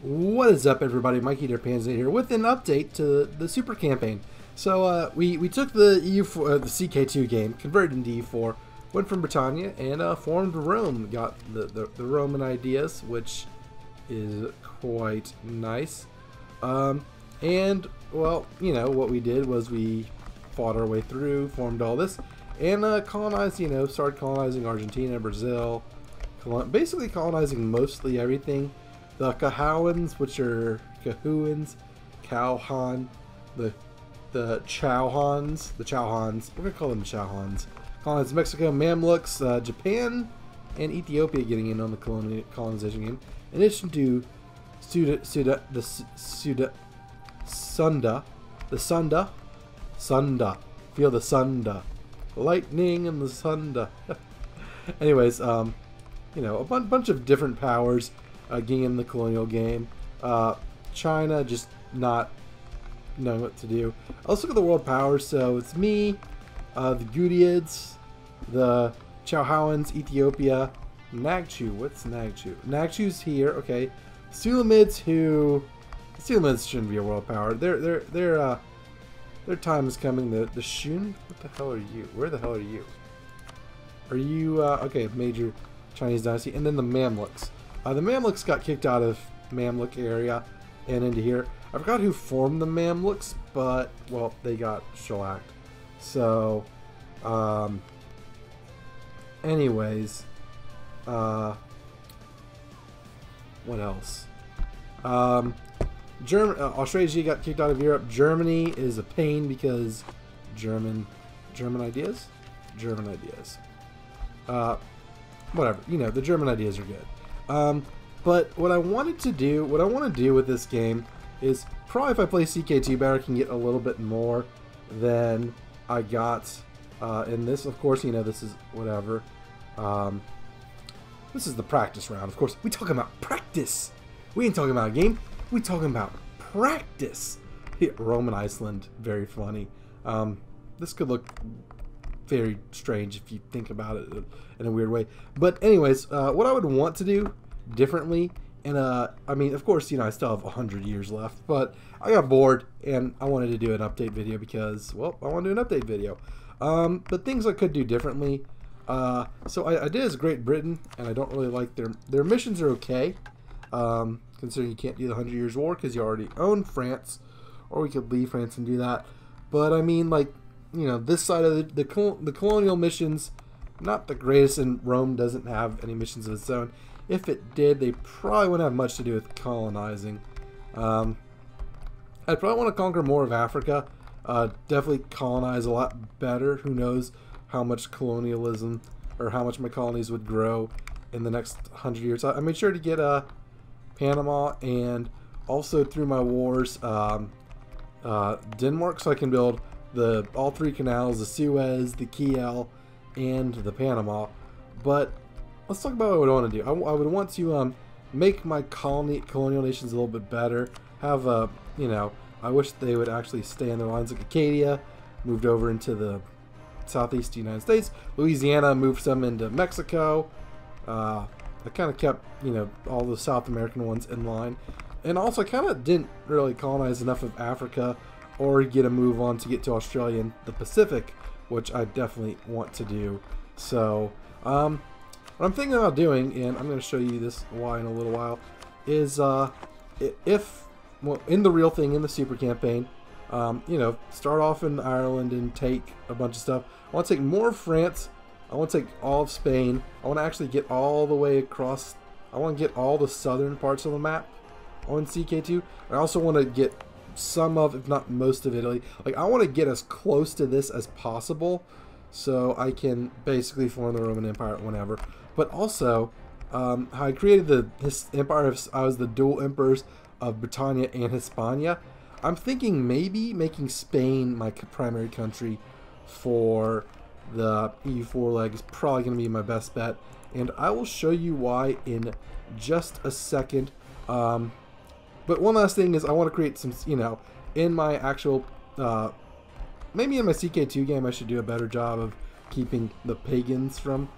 What is up, everybody? Mikey Panzernator here with an update to the Super Campaign. So we took the EU4, the CK2 game, converted into EU4, went from Britannia, and formed Rome. Got the Roman ideas, which is quite nice. And well, you know what we did was we fought our way through, formed all this, and colonized. You know, started colonizing Argentina, Brazil, basically colonizing mostly everything. The Cahawans, which are Cahuans, Cowhan, the Chauhans, we're gonna call them Chauhans. Colonized Mexico, Mamluks, Japan, and Ethiopia getting in on the colonization game. In addition to Sunda, feel the Sunda, lightning and the Sunda. Anyways, you know, a bunch of different powers. Getting in the colonial game. China just not knowing what to do. Let's look at the world powers. So it's me, the Gutiids, the Chauhawans, Ethiopia, Nagchu. What's Nagchu? Nagchu's here. Okay, Sulamids, Sulamids shouldn't be a world power. Their time is coming. The Shun. What the hell are you? Where the hell are you? Are you okay? Major Chinese dynasty, and then the Mamluks. The Mamluks got kicked out of Mamluk area and into here. I forgot who formed the Mamluks, but, well, they got shellacked. So, anyways, what else? Australia got kicked out of Europe. Germany is a pain because German ideas? German ideas. Whatever, you know, the German ideas are good. But what I want to do with this game is probably if I play CK2 better, I can get a little bit more than I got in this. Of course, you know, this is whatever. This is the practice round. Of course, we talking about practice. We ain't talking about a game. We talking about practice. Roman Iceland, very funny. This could look very strange if you think about it in a weird way. But anyways, what I would want to do differently, and I mean, of course, you know, I still have 100 years left, but I got bored and I wanted to do an update video because, well, I want to do an update video. But things I could do differently. So I did as Great Britain, and I don't really like their missions are okay, considering you can't do the 100 Years' War because you already own France, or we could leave France and do that. But I mean, like, you know, this side of the colonial missions, not the greatest, and Rome doesn't have any missions of its own. If it did, they probably wouldn't have much to do with colonizing. I'd probably want to conquer more of Africa. Definitely colonize a lot better. Who knows how much colonialism or how much my colonies would grow in the next 100 years. I made sure to get Panama, and also through my wars, Denmark, so I can build all three canals, the Suez, the Kiel, and the Panama. But let's talk about what I would want to do. I would want to make my colonial nations a little bit better. Have you know, I wish they would actually stay in their lines, like Acadia moved over into the southeast United States. Louisiana moved some into Mexico. I kind of kept, you know, all the South American ones in line. And also I kind of didn't really colonize enough of Africa or get a move on to get to Australia and the Pacific, which I definitely want to do. So, what I'm thinking about doing, and I'm going to show you this why in a little while, is well, in the real thing, in the Super Campaign, you know, start off in Ireland and take a bunch of stuff. I want to take more of France. I want to take all of Spain. I want to actually get all the way across. I want to get all the southern parts of the map on CK2. I also want to get some of, if not most of, Italy. Like, I want to get as close to this as possible so I can basically form the Roman Empire whenever. But also, how I created this empire, I was the dual emperors of Britannia and Hispania. I'm thinking maybe making Spain my primary country for the EU4 leg is probably going to be my best bet, and I will show you why in just a second. But one last thing is I want to create some, you know, in my actual, maybe in my CK2 game I should do a better job of keeping the pagans from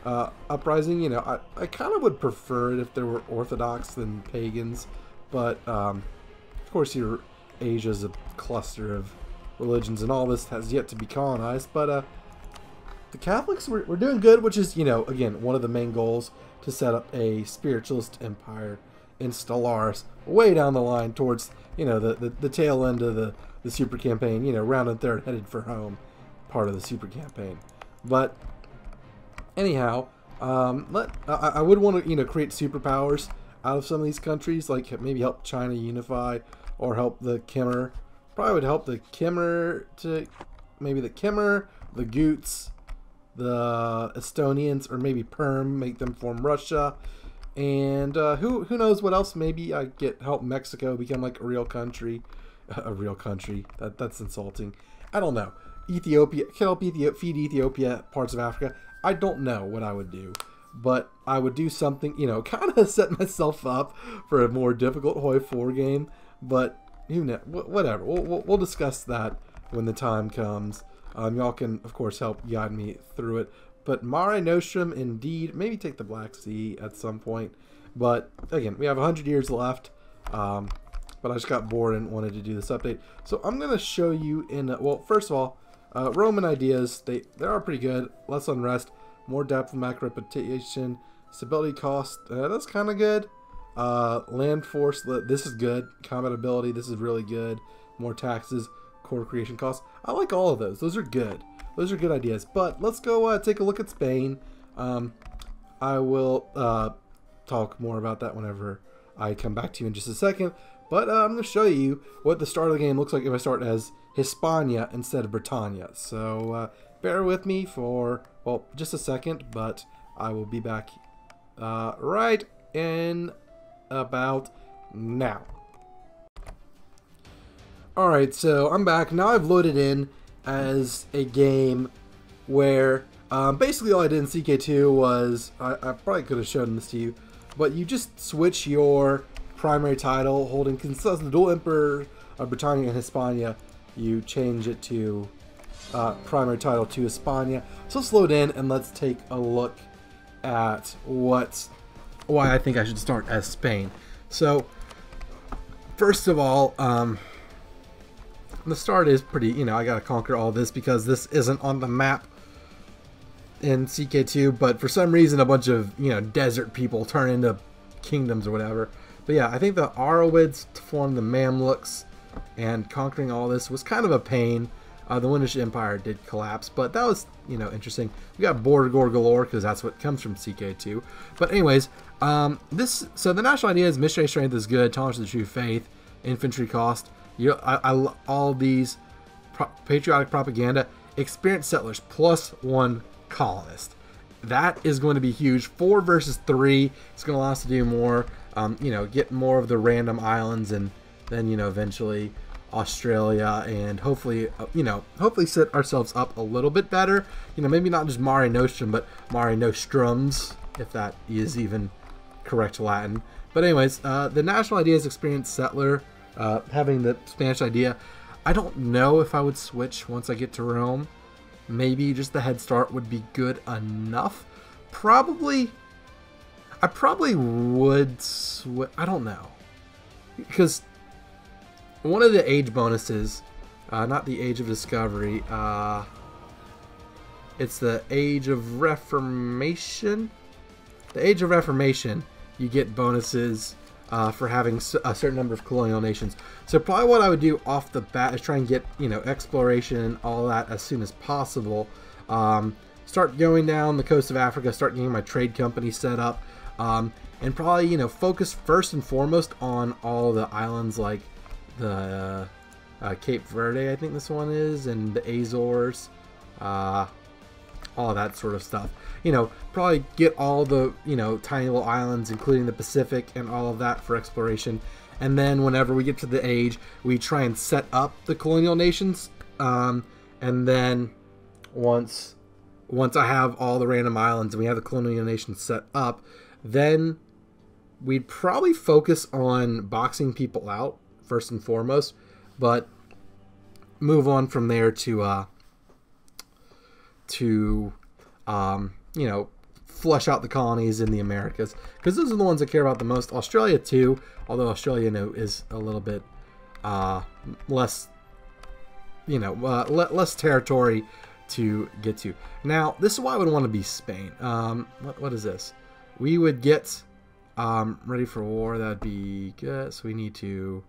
uprising. You know, I kind of would prefer it if there were Orthodox than pagans, But of course, Asia's a cluster of religions, and all this has yet to be colonized. But the Catholics we're doing good, which is, again, one of the main goals, to set up a spiritualist empire in Stellaris, way down the line towards, the tail end of the super campaign, round and third, headed for home, part of the super campaign. But anyhow, I would want to, create superpowers out of some of these countries, like maybe help China unify, or help the Khmer. Probably would help the Khmer the Goots, the Estonians, or maybe Perm, make them form Russia. And who knows what else? Maybe I help Mexico become like a real country. A real country. That's insulting. I don't know. Ethiopia, can help feed Ethiopia parts of Africa. I don't know what I would do, but I would do something, kind of set myself up for a more difficult Hoi 4 game. But whatever. We'll discuss that when the time comes. Y'all can, of course, help guide me through it. But Mare Nostrum, indeed, maybe take the Black Sea at some point. But again, we have 100 years left. But I just got bored and wanted to do this update. So I'm going to show you well, first of all, Roman ideas, they are pretty good. Less unrest, more diplomatic reputation, stability cost, that's kind of good. Land force, this is good. Combat ability, this is really good. More taxes, core creation costs. I like all of those. Those are good. Those are good ideas. But let's go take a look at Spain. I will talk more about that whenever I come back to you in just a second. But I'm going to show you what the start of the game looks like if I start as Hispania instead of Britannia. So bear with me for, well, just a second, but I will be back right in about now. Alright, so I'm back. Now I've loaded in as a game where basically all I did in CK2 was, I probably could have shown this to you, but you just switch your primary title, holding the dual emperor of Britannia and Hispania. You change it to primary title to Hispania. So let's load in and let's take a look at why I think I should start as Spain. So first of all, the start is pretty, I gotta conquer all this because this isn't on the map in CK2, but for some reason a bunch of, desert people turn into kingdoms or whatever. But yeah, I think the Arawids formed the Mamluks, and conquering all this was kind of a pain. The Windish Empire did collapse, but that was, interesting. We got Borgor galore because that's what comes from CK2. But anyways, so the national idea is missionary strength is good, tolerance of the true faith, infantry cost. All these patriotic propaganda, experienced settlers +1 colonist. That is going to be huge. 4 versus 3. It's going to allow us to do more. Get more of the random islands, and then eventually Australia, and hopefully hopefully set ourselves up a little bit better. Maybe not just Mare Nostrum, but Mare Nostrums, if that is even correct Latin. But anyways, the national idea is experienced settler. Having the Spanish idea, I don't know if I would switch once I get to Rome. Maybe just the head start would be good enough. I probably would switch. I don't know, because one of the age bonuses, not the Age of Discovery, it's the Age of Reformation. The Age of Reformation, you get bonuses for having a certain number of colonial nations. So probably what I would do off the bat is try and get, exploration and all that as soon as possible. Start going down the coast of Africa, start getting my trade company set up, and probably, focus first and foremost on all the islands like the Cape Verde, I think this one is, and the Azores, all that sort of stuff. Probably get all the, tiny little islands, including the Pacific and all of that for exploration. And then whenever we get to the age, we try and set up the colonial nations. And then once I have all the random islands and we have the colonial nations set up, then we'd probably focus on boxing people out first and foremost, but move on from there to flush out the colonies in the Americas, because those are the ones I care about the most. Australia too, although Australia, you know, is a little bit less, you know, less territory to get to. Now, this is why I would want to be Spain. What is this? We would get ready for war. That'd be good. So we need to.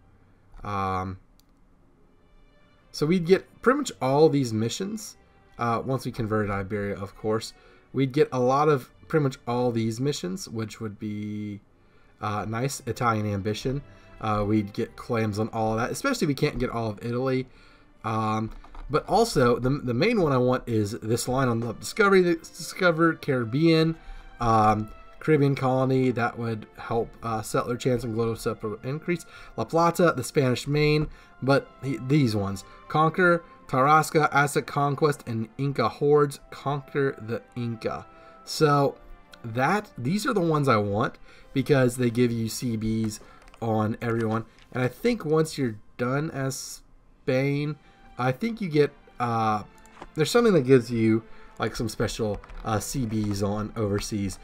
So we'd get pretty much all these missions once we converted Iberia, of course. We'd get a lot of pretty much all these missions, which would be nice. Italian ambition. We'd get claims on all of that, especially if we can't get all of Italy. But also, the main one I want is this line on the Discover Caribbean. Caribbean colony that would help settler chance and global settler increase. La Plata, the Spanish Main, but these ones: conquer Tarasca, Aztec conquest, and Inca hordes. Conquer the Inca. So these are the ones I want because they give you CBs on everyone. And I think once you're done as Spain, I think you get there's something that gives you like some special CBs on overseas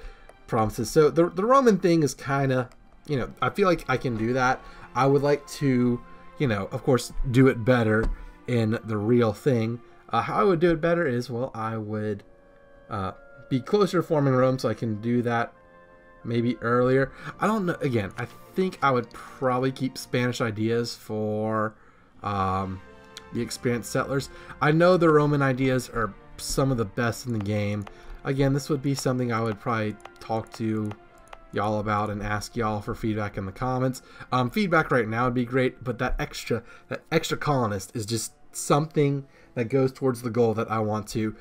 promises. So the Roman thing is kind of, you know, I feel like I can do that. I would like to, you know, of course, do it better in the real thing. How I would do it better is, well, I would be closer to forming Rome, so I can do that maybe earlier. I don't know. Again, I think I would probably keep Spanish ideas for the experienced settlers. I know the Roman ideas are some of the best in the game. Again, this would be something I would probably talk to y'all about and ask y'all for feedback in the comments. Feedback right now would be great, but that extra colonist is just something that goes towards the goal that I want to,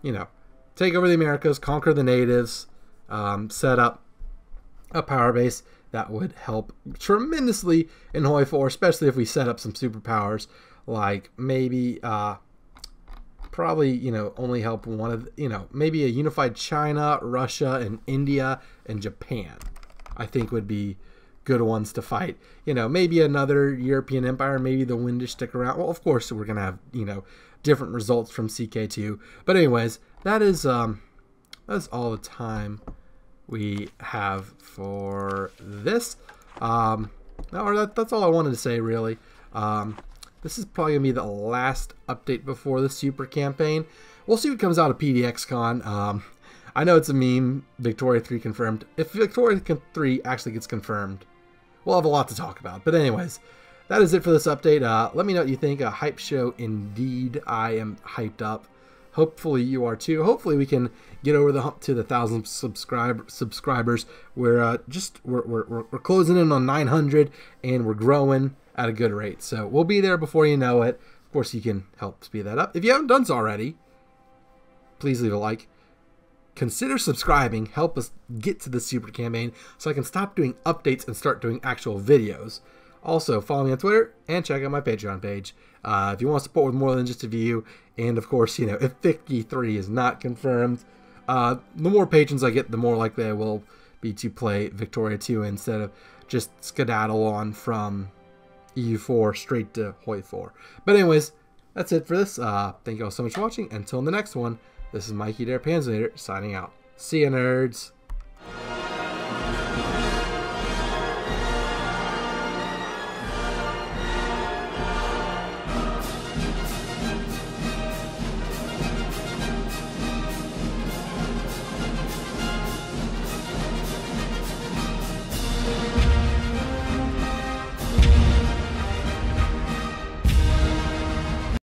you know, take over the Americas, conquer the natives, set up a power base that would help tremendously in Hoi 4, especially if we set up some superpowers, like maybe probably, you know, only help one of, you know, maybe a unified China, Russia, and India, and Japan, I think would be good ones to fight. You know, maybe another European empire, maybe the Windish stick around. Well, of course, we're going to have, you know, different results from CK2. But anyways, that's all the time we have for this. That's all I wanted to say, really. This is probably going to be the last update before the Super Campaign. We'll see what comes out of PDXCon. I know it's a meme, Victoria 3 confirmed. If Victoria 3 actually gets confirmed, we'll have a lot to talk about. But anyways, that is it for this update. Let me know what you think. A hype show indeed. I am hyped up. Hopefully you are too. Hopefully we can get over the hump to the 1,000 subscribers. We're closing in on 900 and we're growing at a good rate. So we'll be there before you know it. Of course, you can help speed that up. If you haven't done so already, please leave a like. Consider subscribing. Help us get to the Super Campaign so I can stop doing updates and start doing actual videos. Also, follow me on Twitter and check out my Patreon page if you want to support with more than just a view. And of course, you know, if 53 is not confirmed, the more patrons I get, the more likely I will be to play Victoria 2 instead of just skedaddle on from EU4 straight to Hoi 4. But anyways, that's it for this. Thank you all so much for watching. Until the next one, this is Mikey Panzernator signing out. See ya, nerds.